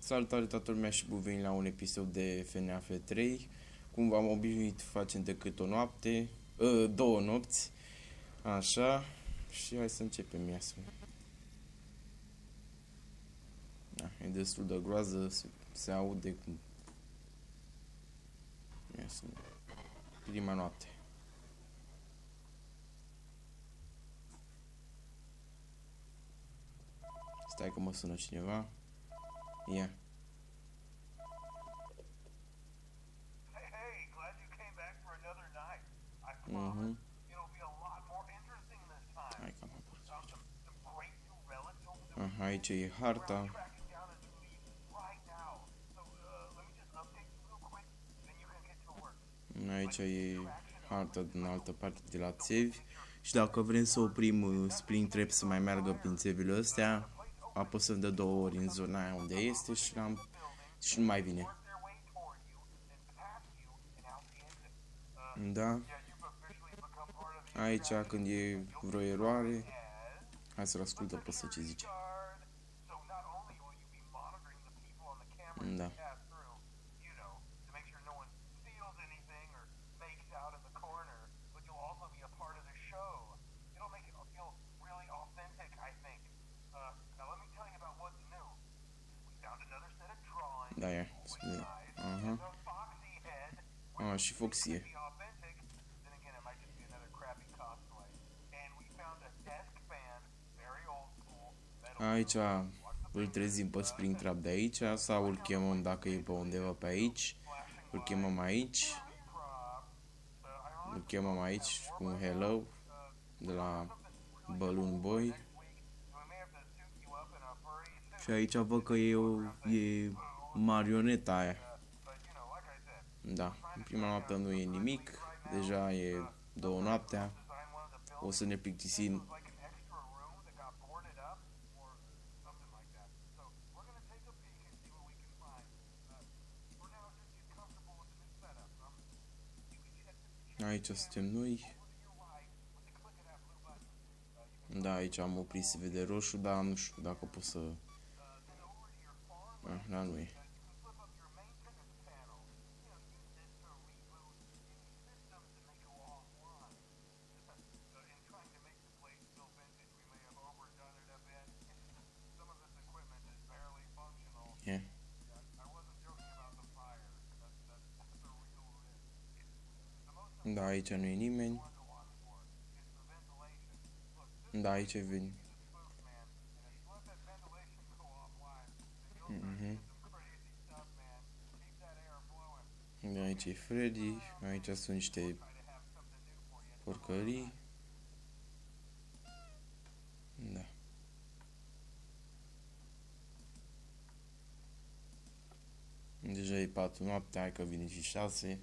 Salutare toată lumea și bun venit la un episod de FNAF 3. Cum v-am obișnuit, facem decât o noapte, două nopți, așa, și hai să începem, ia să... Da, e destul de groază, se aude cum... Ia să... Prima noapte. Stai că mă sună cineva. Ia. Mhm. Hai că am apărut aici. Aha, aici e harta. Aici e harta din altă parte de la țevi. Și dacă vrem să oprim Springtrap să mai meargă prin țevile astea, apăsăm de 2 ori în zona aia unde este și nu mai vine. Da. Aici când e vreo eroare, hai să-l ascultă pe ăsta ce zice. Da. Da, ia, spune. Aha. Ah, și Foxie. Aici îl trezim pe Springtrap de aici sau îl chemăm dacă e pe undeva pe aici. Îl chemăm aici. Îl chemăm aici cu un hello de la Balloon Boy. Și aici văd că e marioneta aia. Da, în prima noapte nu e nimic. Deja e 2 noaptea. O să ne plictisim. Aici suntem noi. Da, aici am oprit, se vede roșu, dar nu știu dacă pot să... Da, nu e. Yeah. Da, aici nu e nimeni. Da, aici vin. Da, aici e Freddy. Aici sunt niște porcării. Da. Deja e 4 noaptea, hai că vine și 6.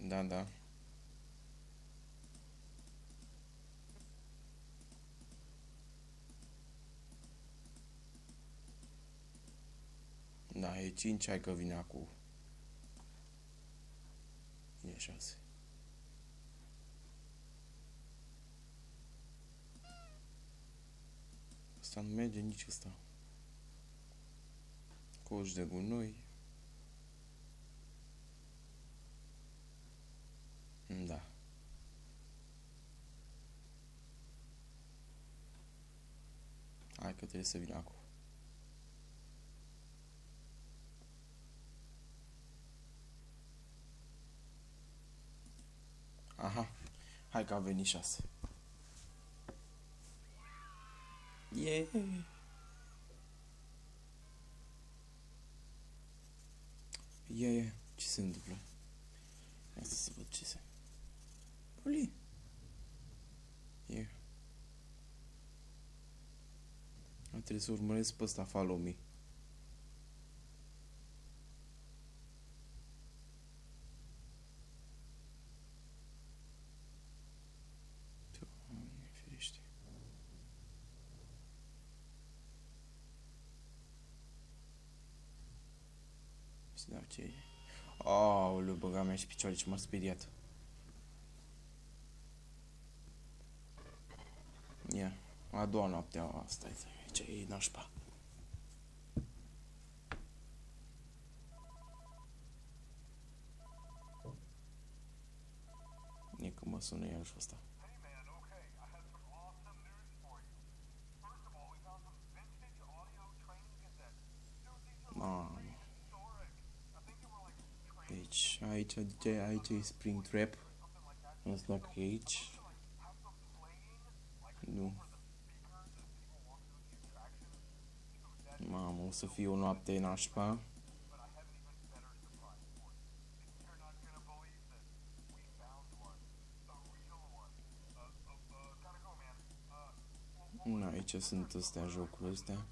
Da, da. Da, e 5, hai că vine acum. E 6. Asta nu merge nici ăsta. Coș de gunoi. Da. Hai că trebuie să vină acum. Aha. Hai că a venit 6. Yeah. Yeah. Ce se întâmplă? Hai să văd ce se... Oli. Yeah. Trebuie să urmăresc pe ăsta, follow me. Da, ce... Aoleu, băga mea și picioare, ce m-a speriat. Ia, a doua noapte asta e, ce e nașpa. E că mă sună iarăși ăsta. Mamă. Deci, aici e Springtrap. Asta dacă e aici. Nu. Mamă, o să fie o noapte nașpa. Aici sunt astea, jocurile astea.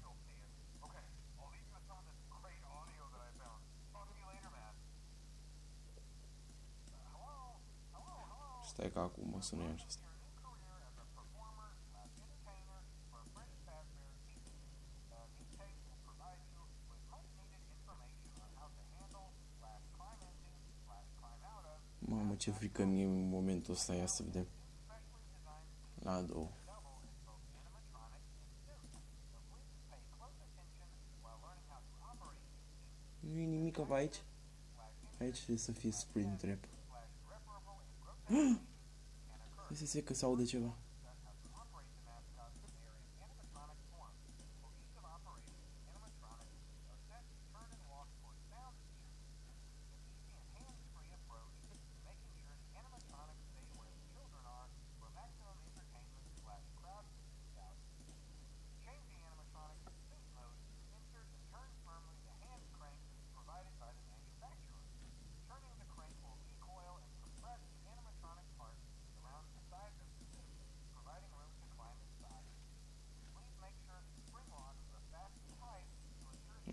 Stai că acum mă sună iarăși asta. Mamă, ce frică mie în momentul ăsta, ia să vedem. La două. Nu e nimic pe aici. Aici trebuie să fie Springtrap. Stai că se aude ceva.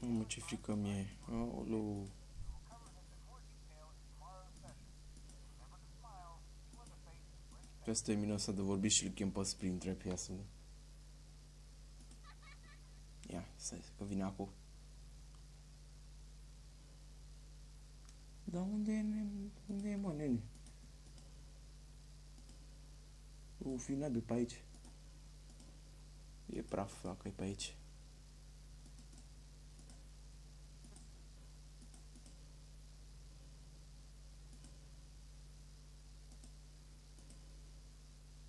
Mamă, ce frică mie. Aoleu. Pe asta termină să de vorbit și îl chem pe Springtrap, ia să... Ia, stai că vine acum. Dar unde e, mă, nene? O fi nabil pe aici. E praf dacă e pe aici.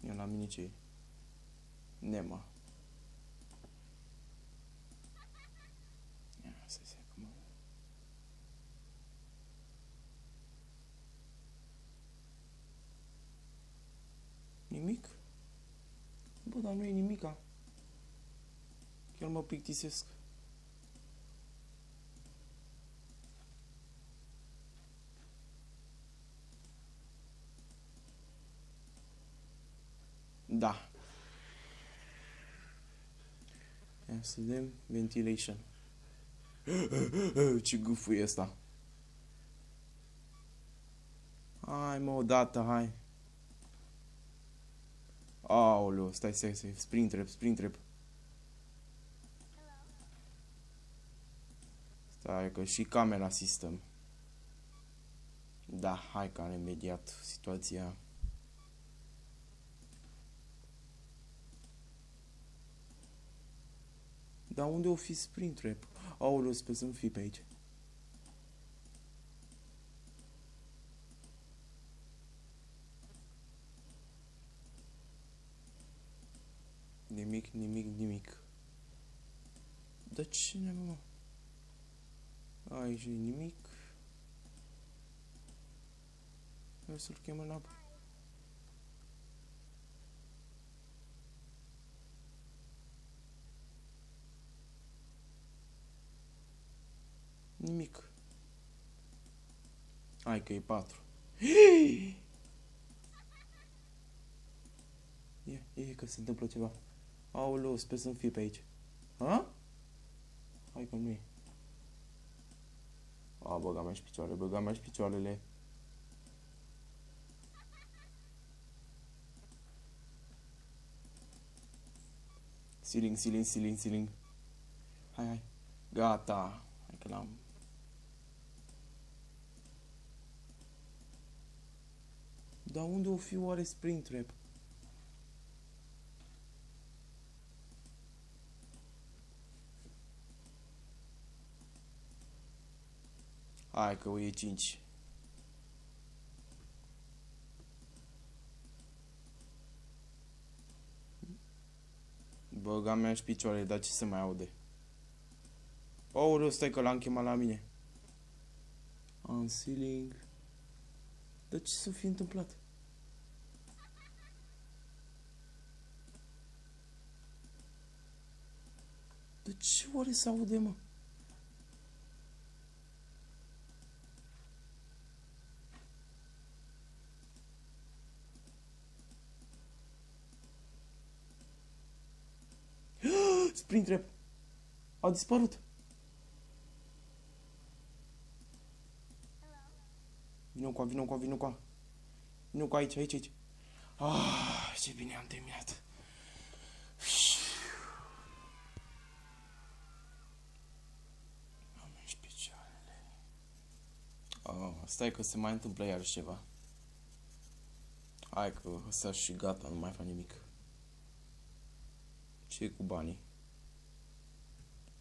Ia la mine ce e? Nema. Ia, stai că mă... Nimic? Bă, dar nu e nimica. Chiar mă plictisesc. Da. Ia să vedem. Ventilation. Ce gâful e ăsta. Hai mă, odată, hai. Aoleu, stai, Springtrap. Stai că și camera system. Da, hai că am remediat situația. Dar unde o fi Springtrap? Aoleu, sper să nu fii pe aici. Nimic. Dar cine, mă? Aici e nimic. Hai să-l chem înapoi. Nimic. Hai că e 4. E că se întâmplă ceva. Aoleu, sper să nu fie pe aici. Ha? Hai că nu e. Băga mea și picioarele. Ceiling. Hai. Gata. Hai că l-am. Dar unde o fi oare Springtrap? Hai că o e 5. Băga mea și picioare, dar ce se mai aude? Aoleu, stai că l-am chemat la mine. On ceiling. Dar ce s-a fi întâmplat? De ce oare se aude, mă? Springtrap. A dispărut. Vino cu, vino cu, vino cu. Vino cu aici, aici, aici. Ah, ce bine am terminat. Am și picioarele. Ah, stai că se mai întâmplă iarăși ceva. Hai că ăsta și gata, nu mai fac nimic. Ce cu banii?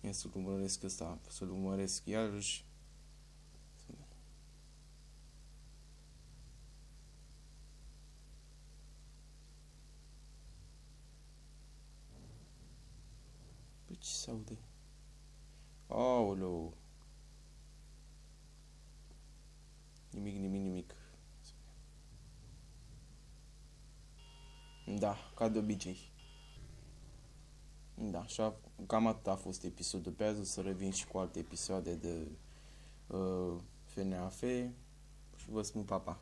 Ia să-l urmăresc ăsta, să-l urmăresc iarăși. Păi ce se aude? Aoleu. Nimic, nimic, nimic. Da, ca de obicei. Da, așa, cam atât a fost episodul pe azi. O să revin și cu alte episoade de FNAF și vă spun pa, pa.